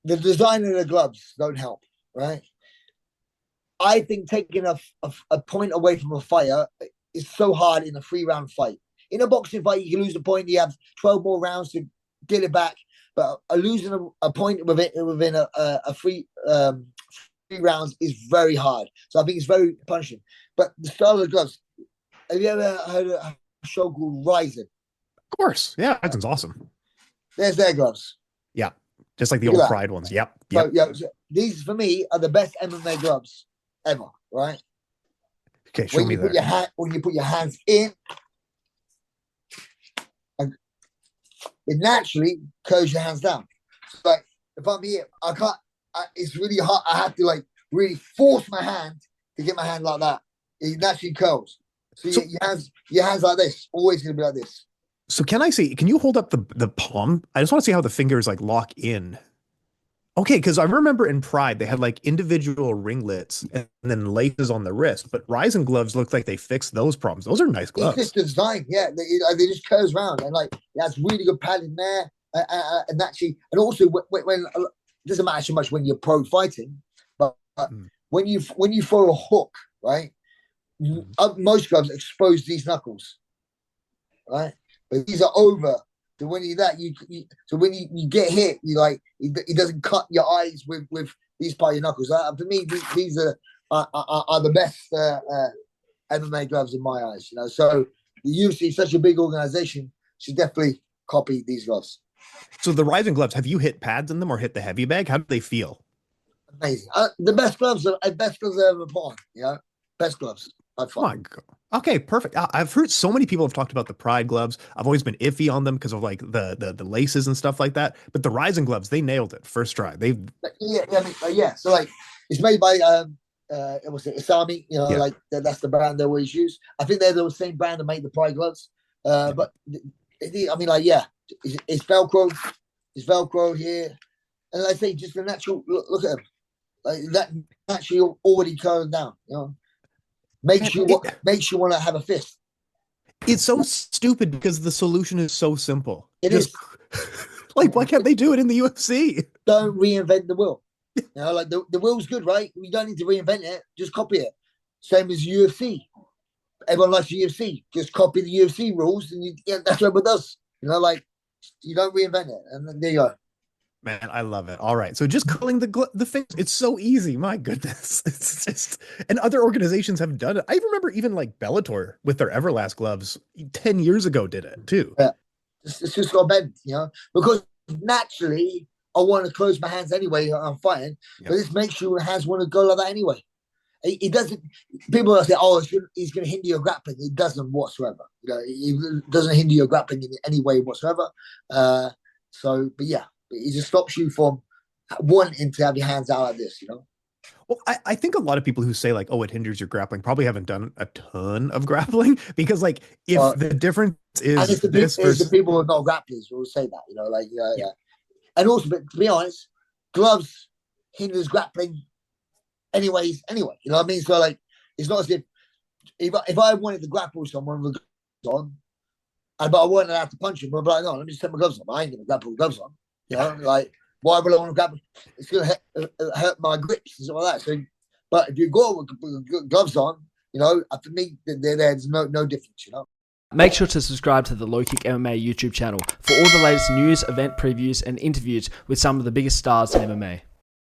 the design of the gloves don't help, right? I think taking a point away from a fighter is so hard in a 3-round fight. In a boxing fight, you can lose a point. You have 12 more rounds to get it back. But losing a point within a 3 rounds is very hard. So I think it's very punishing. But the style of the gloves, have you ever heard of a show called RIZIN? Of course. Yeah, Rising's awesome. There's their gloves. Yeah. Just like the Look old at that. Pride ones. Yep. So, Yep. yeah, so these for me are the best MMA gloves ever, right? Okay, show me there. When you put your hands in, and it naturally curls your hands down. So like if I'm here, I can't. It's really hard. I have to like really force my hand to get my hand like that. It naturally curls. So, your hands like this, always gonna be like this. So can you hold up the palm? I just want to see how the fingers like lock in. Okay, because I remember in Pride they had like individual ringlets and then laces on the wrist, but Ryzen gloves look like they fixed those problems. Those are nice It's gloves. just design, yeah. They just curves around and like it has really good padding there, and actually, and also when it doesn't matter so much when you're pro fighting, but when you throw a hook, right? Most gloves expose these knuckles, right? But these are over. So when you so when you get hit, you like it doesn't cut your eyes with these part of your knuckles. For me, these are the best MMA gloves in my eyes. So the UFC, such a big organization, should definitely copy these gloves. So the Ryzen gloves, have you hit pads in them or hit the heavy bag? How do they feel? Amazing. The best gloves I've ever put on. Best gloves. My God. Okay, perfect. I've heard so many people have talked about the Pride gloves. I've always been iffy on them because of like the laces and stuff like that. But the Ryzen gloves, they nailed it first try. Yeah. So like, it's made by it was Isami. Like that's the brand they always use. I think they're the same brand that make the Pride gloves. But I mean, like, yeah, it's Velcro. It's Velcro here, and I say just the natural look at them. Like that naturally already curling down. Makes you want to have a fist. It's so stupid because the solution is so simple. It is. Like, why can't they do it in the UFC? Don't reinvent the wheel. Like the wheel's good, right? We don't need to reinvent it. Just copy it. Same as UFC. Everyone likes UFC. Just copy the UFC rules, and that's what it does. Like you don't reinvent it, and then there you go. Man, I love it. All right. So just curling the fingers, it's so easy. My goodness. It's just, and other organizations have done it. I remember even like Bellator with their Everlast gloves 10 years ago did it too. Yeah. It's just got bent, because naturally I want to close my hands anyway. I'm fighting, but this makes your hands want to go like that anyway. It doesn't, people will say, oh, he's going to hinder your grappling. It doesn't whatsoever. It doesn't hinder your grappling in any way whatsoever. But yeah. It just stops you from wanting to have your hands out like this, Well, I think a lot of people who say like, oh, it hinders your grappling probably haven't done a ton of grappling because like if the difference is and it's the people who are not grapplers who will say that, yeah. And also, but to be honest, gloves hinders grappling anyway. You know what I mean? So like, it's not as if I wanted to grapple someone with gloves on, but I wasn't allowed to punch him, I'd be like, no, let me just take my gloves on. I ain't gonna grapple with gloves on. Like why would I want to grab? It's going to hurt my grips and stuff like that. So, but if you go with gloves on, for me, there's no difference. Make sure to subscribe to the LowKick MMA YouTube channel for all the latest news, event previews, and interviews with some of the biggest stars in MMA.